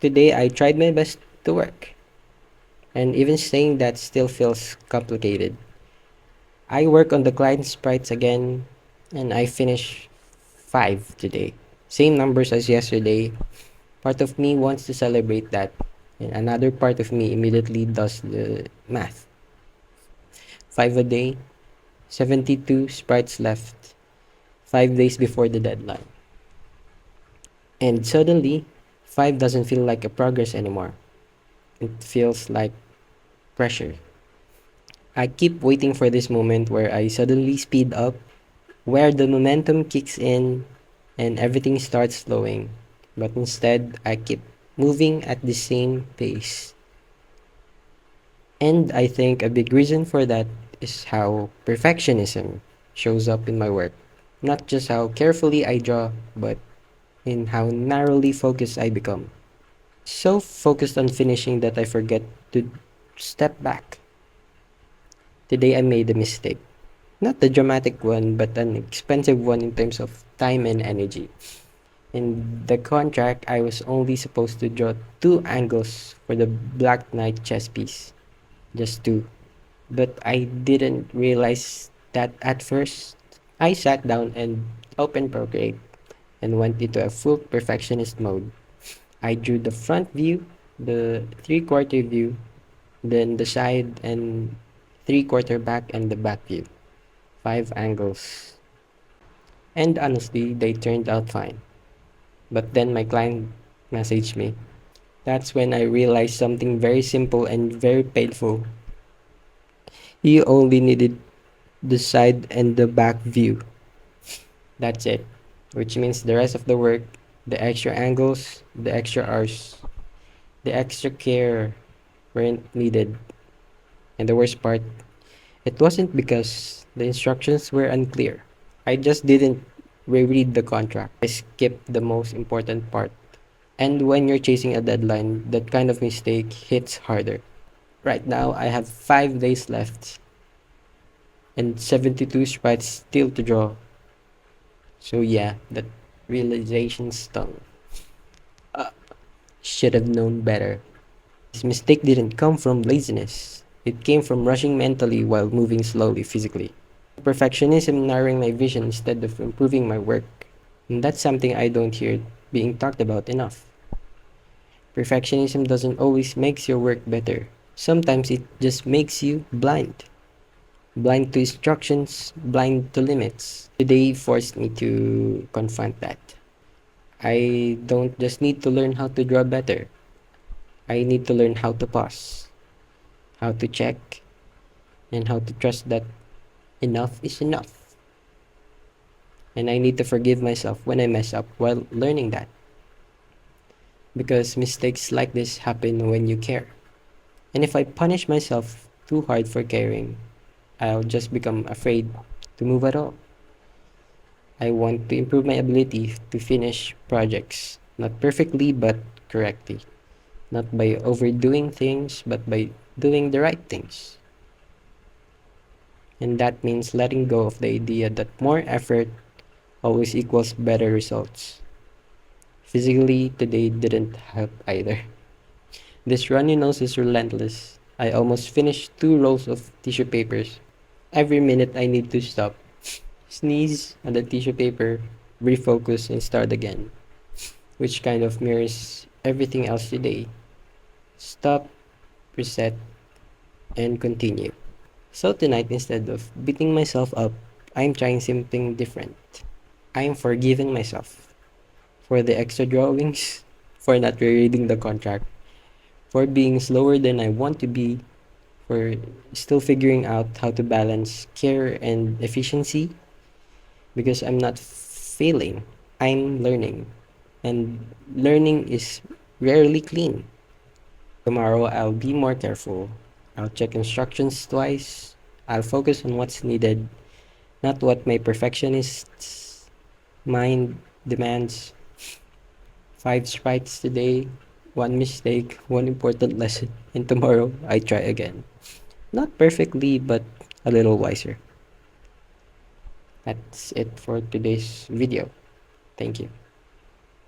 Today I tried my best to work, and even saying that still feels complicated. I work on the client sprites again, and I finish 5 today. Same numbers as yesterday. Part of me wants to celebrate that, and another part of me immediately does the math. 5 a day, 72 sprites left, 5 days before the deadline. And suddenly, 5 doesn't feel like a progress anymore. It feels like pressure. I keep waiting for this moment where I suddenly speed up, where the momentum kicks in and everything starts flowing. But instead, I keep moving at the same pace. And I think a big reason for that is how perfectionism shows up in my work. Not just how carefully I draw, but in how narrowly focused I become. So focused on finishing that I forget to step back. Today I made a mistake. Not the dramatic one, but an expensive one in terms of time and energy. In the contract, I was only supposed to draw two angles for the Black Knight chess piece. Just two. But I didn't realize that at first. I sat down and opened Procreate and went into a full perfectionist mode. I drew the front view, the three-quarter view, then the side and three-quarter back and the back view. 5 angles. And honestly, they turned out fine. But then my client messaged me. That's when I realized something very simple and very painful. You only needed the side and the back view. That's it. Which means the rest of the work, the extra angles, the extra hours, the extra care weren't needed. And the worst part, it wasn't because the instructions were unclear. I just didn't reread the contract. I skipped the most important part. And when you're chasing a deadline, that kind of mistake hits harder. Right now, I have 5 days left and 72 sprites still to draw. So yeah, that realization stung. Should have known better. This mistake didn't come from laziness. It came from rushing mentally while moving slowly physically. Perfectionism narrowing my vision instead of improving my work. And that's something I don't hear being talked about enough. Perfectionism doesn't always makes your work better. Sometimes it just makes you blind. Blind to instructions, blind to limits. Today forced me to confront that. I don't just need to learn how to draw better. I need to learn how to pause, how to check, and how to trust that enough is enough. And I need to forgive myself when I mess up while learning that. Because mistakes like this happen when you care. And if I punish myself too hard for caring, I'll just become afraid to move at all. I want to improve my ability to finish projects, not perfectly but correctly. Not by overdoing things, but by doing the right things. And that means letting go of the idea that more effort always equals better results. Physically, today didn't help either. This runny nose is relentless. I almost finished 2 rolls of tissue papers. Every minute I need to stop, sneeze on the tissue paper, refocus, and start again, which kind of mirrors everything else today. Stop, reset, and continue. So tonight, instead of beating myself up, I'm trying something different. I'm forgiving myself for the extra drawings, for not rereading the contract, for being slower than I want to be, for still figuring out how to balance care and efficiency, because I'm not failing, I'm learning. And learning is rarely clean. Tomorrow, I'll be more careful. I'll check instructions twice. I'll focus on what's needed, not what my perfectionist mind demands. 5 strikes today, one mistake, one important lesson, and tomorrow I try again. Not perfectly, but a little wiser. That's it for today's video. Thank you.